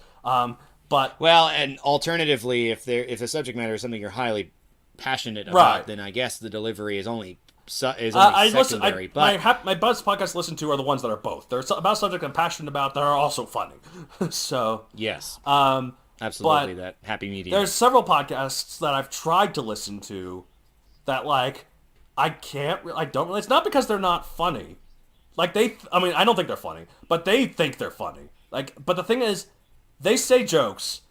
But Well, and alternatively, if the subject matter is something you're highly passionate about, Right. then I guess the delivery is only I secondary. But my buzz podcasts I listen to are the ones that are both. They're about subject I'm passionate about that are also funny. So yes, absolutely, absolutely, that happy medium. there's several podcasts that I've tried to listen to that like I don't really. It's not because they're not funny. Like I don't think they're funny, but they think they're funny. Like, but the thing is, they say jokes,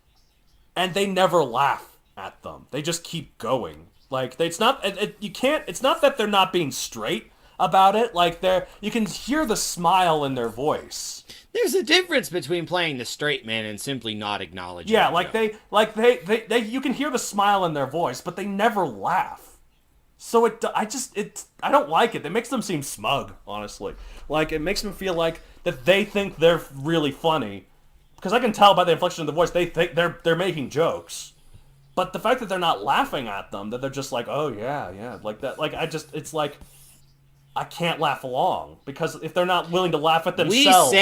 and they never laugh at them. They just keep going. Like, it's not that they're not being straight about it. Like, you can hear the smile in their voice. There's a difference between playing the straight man and simply not acknowledging. Yeah, the like joke. they you can hear the smile in their voice, but they never laugh. So I don't like it. It makes them seem smug, honestly. Like, it makes them feel like that they think they're really funny. Because I can tell by the inflection of the voice, they think they're making jokes. But the fact that they're not laughing at them, that they're just like, oh yeah, like that, like it's like, I can't laugh along. Because if they're not willing to laugh at themselves.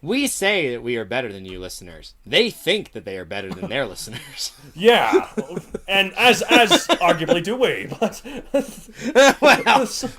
We say that we are better than you listeners. They think that they are better than their listeners. Yeah, and as arguably do we, but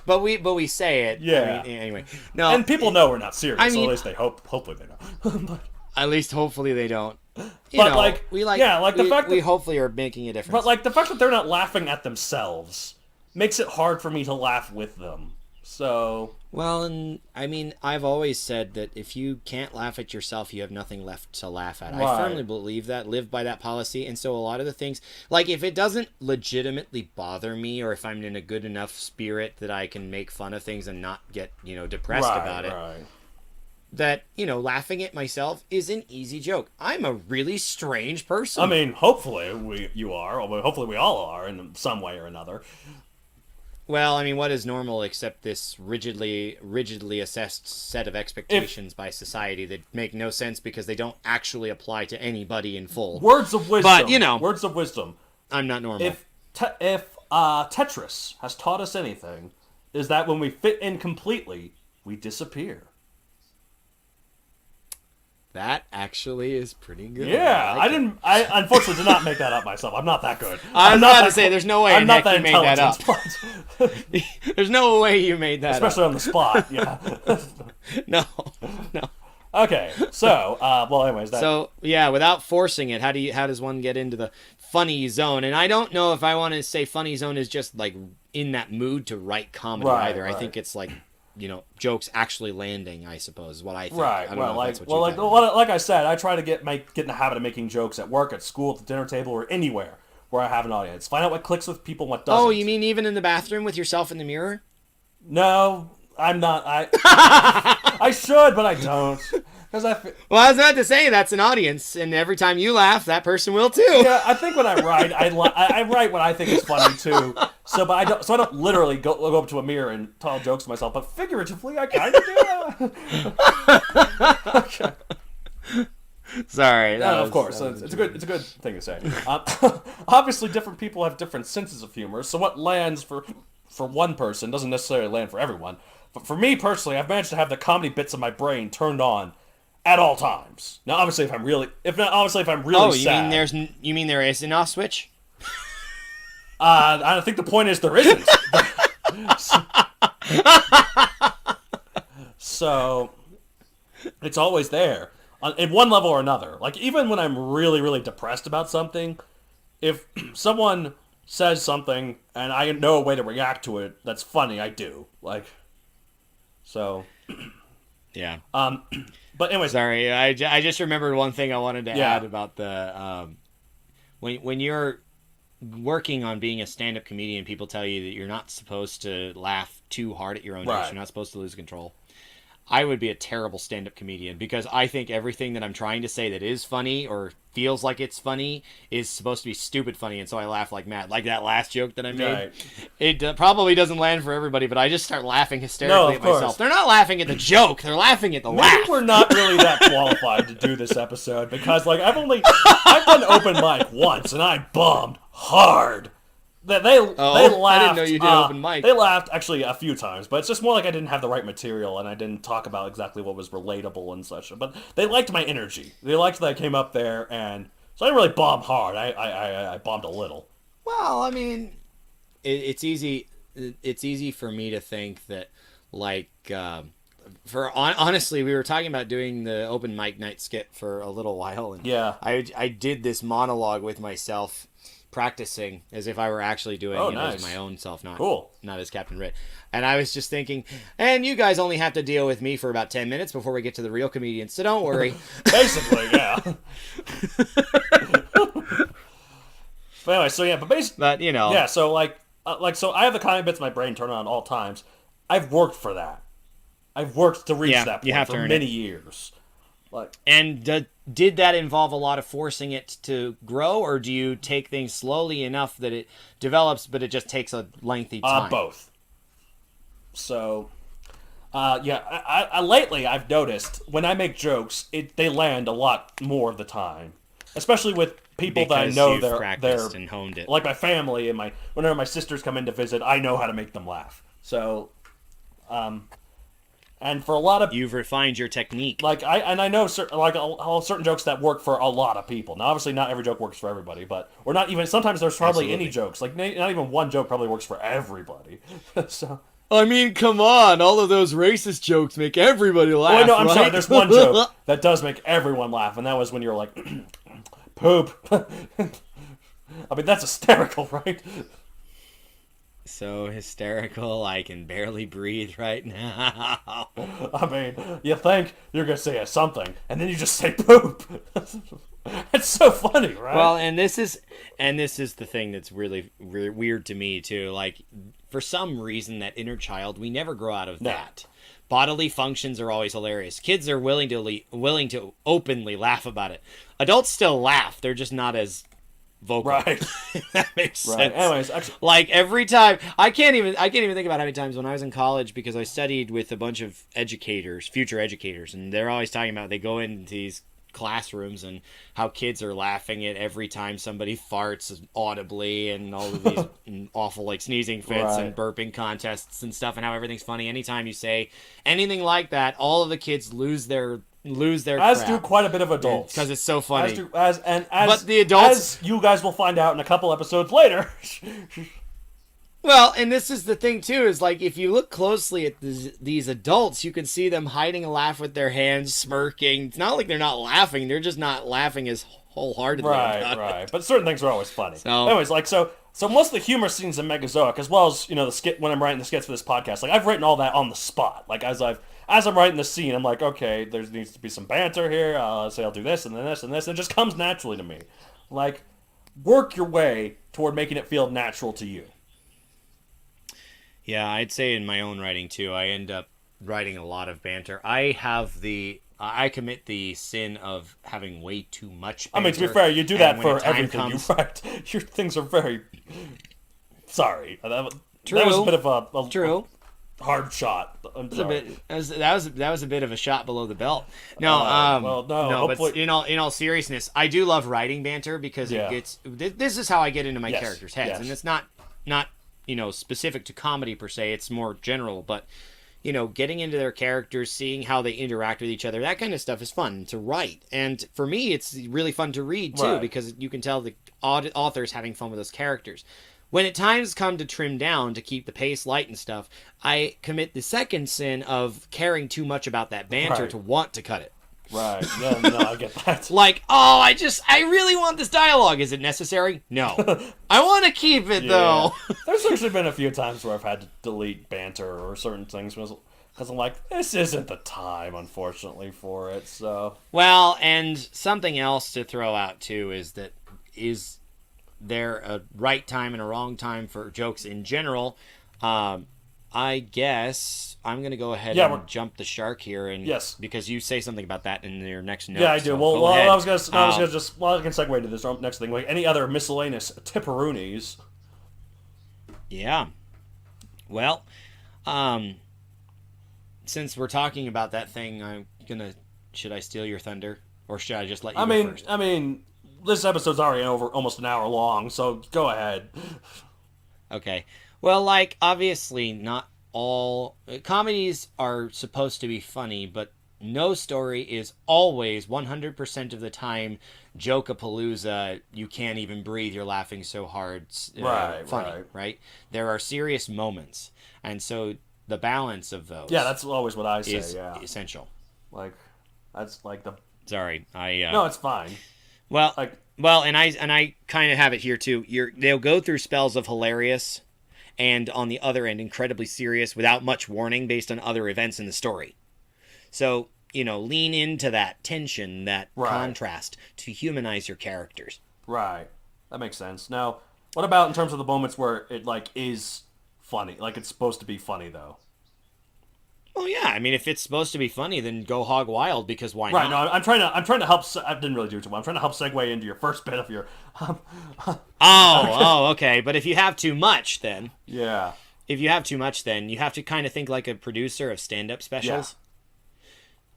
but we say it. Yeah. I mean, anyway, no. And people know we're not serious. I mean, so at least they hopefully they know. But, at least hopefully they don't. The fact we that, hopefully are making a difference. but like the fact that they're not laughing at themselves makes it hard for me to laugh with them. So well, and I mean, I've always said that if you can't laugh at yourself, you have nothing left to laugh at. Right. I firmly believe that, live by that policy, and so a lot of the things, like if it doesn't legitimately bother me, or if I'm in a good enough spirit that I can make fun of things and not get, depressed about it, that, laughing at myself is an easy joke. I'm a really strange person. I mean, hopefully you are, or hopefully we all are in some way or another. Well, I mean, what is normal except this rigidly assessed set of expectations by society that make no sense because they don't actually apply to anybody in full. Words of wisdom. But, words of wisdom. I'm not normal. If Tetris has taught us anything, is that when we fit in completely, we disappear. That actually is pretty good. Yeah, I unfortunately did not make that up myself. I'm not that good. I'm not to say there's no way I'm not you made that up. but- There's no way you made that especially up. on the spot. Yeah. No. Okay. So, anyways, that. So, yeah, without forcing it, how does one get into the funny zone? And I don't know if I want to say funny zone is just like in that mood to write comedy either. Right. I think it's like, jokes actually landing, I suppose, is what I think. Right. I don't know if that's what you think. like I said, I try to get in the habit of making jokes at work, at school, at the dinner table, or anywhere where I have an audience. Find out what clicks with people, and what doesn't. Oh, you mean even in the bathroom with yourself in the mirror? No, I'm not. I should, but I don't. Because Well, I was about to say that's an audience, and every time you laugh, that person will too. Yeah, I think when I write, I write what I think is funny too. So, but I don't literally go up to a mirror and tell jokes to myself, but figuratively, I kind of do. Okay. Sorry. No, of course, it's a good thing to say. Obviously, different people have different senses of humor, so what lands for one person doesn't necessarily land for everyone. But for me personally, I've managed to have the comedy bits of my brain turned on at all times. Now, obviously, if I'm really sad. You mean there is an off switch? I think the point is there isn't. So it's always there in one level or another. Like, even when I'm really, really depressed about something, if someone says something and I know a way to react to it that's funny, I do. Like, so. Yeah. But anyways. Sorry, I just remembered one thing I wanted to add about the when you're working on being a stand-up comedian, people tell you that you're not supposed to laugh too hard at your own jokes. You're not supposed to lose control. I would be a terrible stand-up comedian because I think everything that I'm trying to say that is funny or feels like it's funny is supposed to be stupid funny, and so I laugh like mad. Like that last joke that I made. Right. It probably doesn't land for everybody, but I just start laughing hysterically at myself. Course. They're not laughing at the joke. They're laughing at the Maybe laugh. we're not really that qualified to do this episode because, like, I've done open mic once and I bombed hard. They laughed. I didn't know you did open mic. They laughed actually a few times, but it's just more like I didn't have the right material and I didn't talk about exactly what was relatable and such. But they liked my energy. They liked that I came up there, and so I didn't really bomb hard. I bombed a little. Well, I mean, it's easy. It's easy for me to think that, like, honestly, we were talking about doing the open mic night skit for a little while, and Yeah. I did this monologue with myself, practicing as if I were actually doing it nice. as my own self, not as Captain Writ. And I was just thinking, and you guys only have to deal with me for about 10 minutes before we get to the real comedians, so don't worry. Basically, yeah. But anyway, so yeah, but basically, But, you know. yeah. So so I have the comedy bits in my brain turn on all times. I've worked for that. I've worked to reach that you point have to for earn many it. years. Like, And did that involve a lot of forcing it to grow, or do you take things slowly enough that it develops, but it just takes a lengthy time? both. So, yeah, I lately I've noticed when I make jokes, they land a lot more of the time, especially with people that I Because know you've practiced and honed it. like my family and whenever my sisters come in to visit, I know how to make them laugh. So, and for a lot of You've refined your technique. I know certain jokes that work for a lot of people. Now, obviously, not every joke works for everybody, or not even. Sometimes there's hardly any jokes. Like not even one joke probably works for everybody. So. I mean, come on, all of those racist jokes make everybody laugh. Oh, no, I'm sorry. There's one joke that does make everyone laugh, and that was when you're like, poop. I mean, that's hysterical, right? So hysterical, I can barely breathe right now. I mean, you think you're gonna say something, and then you just say poop. It's so funny, right? Well, and this is the thing that's really weird to me too. Like, for some reason, that inner child, we never grow out of that. Bodily functions are always hilarious. Kids are willing to openly laugh about it. Adults still laugh; they're just not as vocal. Right. That makes sense. Right. Anyways, actually, like every time, I can't even think about how many times when I was in college, because I studied with a bunch of future educators, and they're always talking about, they go into these classrooms and how kids are laughing at every time somebody farts audibly, and all of these awful like sneezing fits and burping contests and stuff, and how everything's funny. Anytime you say anything like that, all of the kids lose their as crap. do quite a bit of adults, because it's so funny. But the adults, as you guys will find out in a couple episodes later. Well, and this is the thing too, is like, if you look closely at these adults, you can see them hiding a laugh with their hands, smirking. It's not like they're not laughing; they're just not laughing as wholeheartedly. Right. But certain things are always funny. So, anyways, so most of the humor scenes in Megazoic, as well as the skit when I'm writing the skits for this podcast, like I've written all that on the spot. Like as I'm writing the scene, I'm like, okay, there needs to be some banter here. Say I'll do this and then this and this. And it just comes naturally to me. Like, work your way toward making it feel natural to you. yeah, I'd say in my own writing too, I end up writing a lot of banter. I commit the sin of having way too much banter. I mean, to be fair, you do that for everything you write. Your things are very... Sorry. True. That was a bit of a True. hard shot. I'm sorry. That was a bit of a shot below the belt. No, well, no. But in all seriousness, I do love writing banter, because it gets. This is how I get into my characters' heads, and it's not specific to comedy per se. It's more general, but getting into their characters, seeing how they interact with each other, that kind of stuff is fun to write. And for me, it's really fun to read too, because you can tell the author's having fun with those characters. When at times come to trim down to keep the pace light and stuff, I commit the second sin of caring too much about that banter to want to cut it. Right. Yeah, no, I get that. Like, I really want this dialogue. Is it necessary? No. I want to keep it, though. There's actually been a few times where I've had to delete banter or certain things because I'm like, this isn't the time, unfortunately, for it, so... Well, and something else to throw out, too, is there a right time and a wrong time for jokes in general? I guess I'm going to go ahead and jump the shark here, and because you say something about that in your next note. Yeah, I do. So well, ahead. I was going to I can segue to this next thing. Like any other miscellaneous tipperoonies. Yeah. Well, since we're talking about that thing, should I steal your thunder, or should I just let you go first? I mean, this episode's already over almost an hour long, so go ahead. Okay. Well, like, obviously, not all comedies are supposed to be funny, but no story is always 100% of the time joke-a-palooza. You can't even breathe. You're laughing so hard. Funny, right? There are serious moments, and so the balance of those. Yeah, that's always what I say. Is yeah, essential. like that's like the. Sorry, I. No, it's fine. Well, Like, and I kind of have it here too. They'll go through spells of hilarious, and on the other end, incredibly serious without much warning based on other events in the story. So, lean into that tension, that contrast to humanize your characters. Right. That makes sense. Now, what about in terms of the moments where it, like, is funny? Like, it's supposed to be funny, though. Well, yeah. I mean, if it's supposed to be funny, then go hog wild, because why Right, not? no, I'm trying to help, I didn't really do it too well. I'm trying to help segue into your first bit of your, Okay. But if you have too much, then... yeah. If you have too much, then you have to kind of think like a producer of stand-up specials.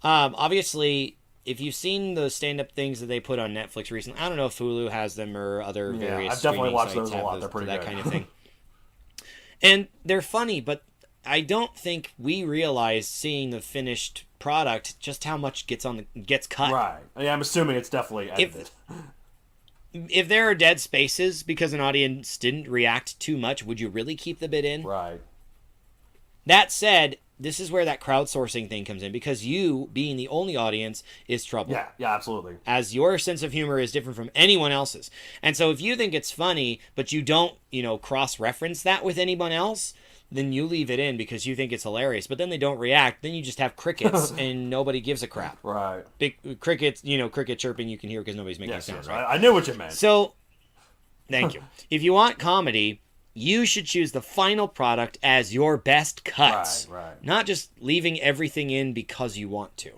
Obviously, if you've seen the stand-up things that they put on Netflix recently, I don't know if Hulu has them or other various I've definitely streaming watched sites those a have lot. They're pretty that good. kind of thing. And they're funny, but I don't think we realize seeing the finished product just how much gets cut. Right. Yeah, I'm assuming it's definitely edited. If there are dead spaces because an audience didn't react too much, would you really keep the bit in? Right. That said, this is where that crowdsourcing thing comes in, because you, being the only audience, is trouble. Yeah, absolutely. As your sense of humor is different from anyone else's. And so if you think it's funny, but you don't, cross-reference that with anyone else, then you leave it in because you think it's hilarious. But then they don't react. Then you just have crickets, and nobody gives a crap. Right. Big crickets, cricket chirping you can hear because nobody's making sounds, right? I knew what you meant. So, thank you. If you want comedy, you should choose the final product as your best cuts. Right. Not just leaving everything in because you want to.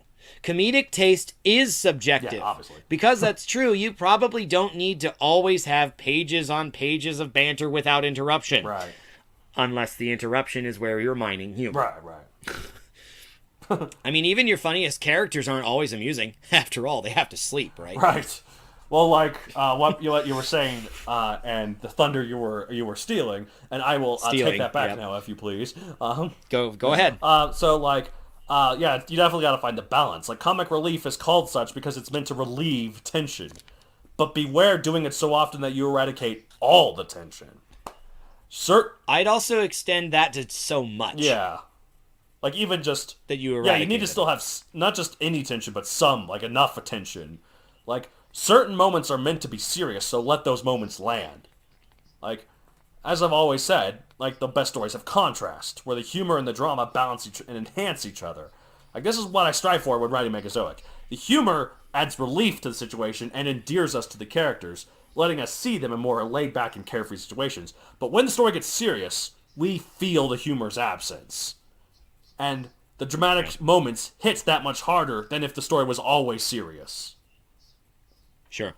Comedic taste is subjective. Yeah, obviously. Because that's true, you probably don't need to always have pages on pages of banter without interruption. Right. Unless the interruption is where you're mining humor. Right. I mean, even your funniest characters aren't always amusing. After all, they have to sleep, right? Right. Well, like what you were saying, and the thunder you were stealing, and I will take that back now, if you please. Go ahead. So like, yeah, you definitely got to find the balance. Like, comic relief is called such because it's meant to relieve tension, but beware doing it so often that you eradicate all the tension. I'd also extend that to so much. Yeah. Like, even just... that you eradicate. Yeah, you need to still have not just any tension, but some, like, enough attention. Like, certain moments are meant to be serious, so let those moments land. Like, as I've always said, like, the best stories have contrast, where the humor and the drama balance and enhance each other. Like, this is what I strive for when writing Megazoic. The humor adds relief to the situation and endears us to the characters, letting us see them in more laid-back and carefree situations. But when the story gets serious, we feel the humor's absence. And the dramatic moments hits that much harder than if the story was always serious. Sure.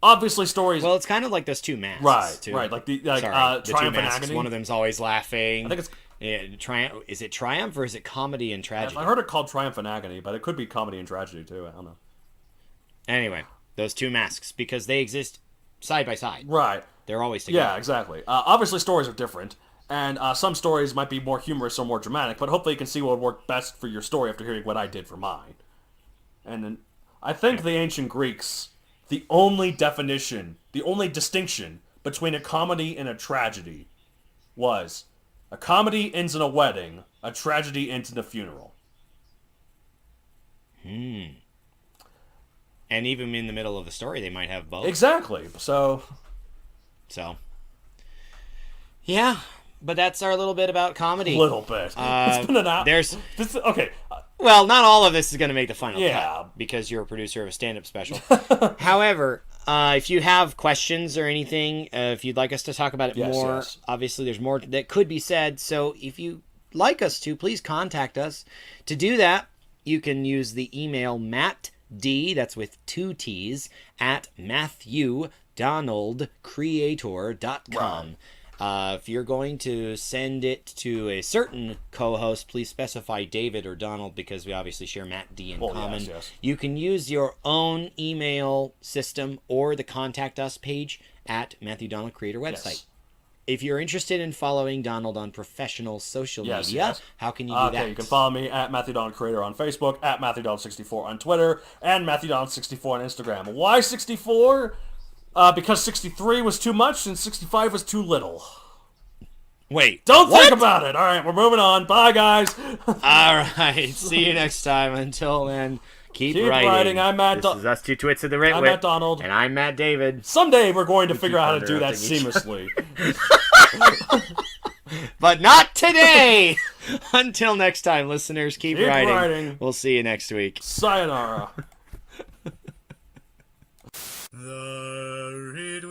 Obviously, stories... Well, it's kind of like those two masks, right, too. Right, like the the Triumph and masks. Agony. One of them's always laughing. I think it's... Triumph. Is it Triumph or is it Comedy and Tragedy? I heard it called Triumph and Agony, but it could be Comedy and Tragedy, too. I don't know. Anyway, those two masks, because they exist side by side. Right. They're always together. Yeah, exactly. Obviously, stories are different, and some stories might be more humorous or more dramatic, but hopefully you can see what would work best for your story after hearing what I did for mine. And then, I think the ancient Greeks, the only distinction between a comedy and a tragedy was a comedy ends in a wedding, a tragedy ends in a funeral. And even in the middle of the story, they might have both. Exactly. So, yeah, but that's our little bit about comedy. Little bit. It's been an hour. Okay. Well, not all of this is going to make the final Yeah. cut because you're a producer of a stand-up special. However, if you have questions or anything, if you'd like us to talk about it more, yes. obviously there's more that could be said. So if you like us to, please contact us. To do that, you can use the email mattd, that's with 2 T's, at matthewdonaldcreator.com. Right. If you're going to send it to a certain co-host, please specify David or Donald because we obviously share Matt D in common. Yes. You can use your own email system or the Contact Us page at Matthew Donald Creator website. Yes. if you're interested in following Donald on professional social media, how can you do that? Okay, you can follow me at Matthew Donald Creator on Facebook, at Matthew Donald 64 on Twitter, and Matthew Donald 64 on Instagram. Why 64? Because 63 was too much and 65 was too little. Wait, Don't think about it. All right, we're moving on. Bye, guys. All right, see you next time. Until then, keep writing. I'm Matt. This is Us Two Twits of the Writ I'm Matt Donald. And I'm Matt David. Someday we're going to figure out how to do that seamlessly. But not today. Until next time, listeners, keep writing. We'll see you next week. Sayonara. The Writ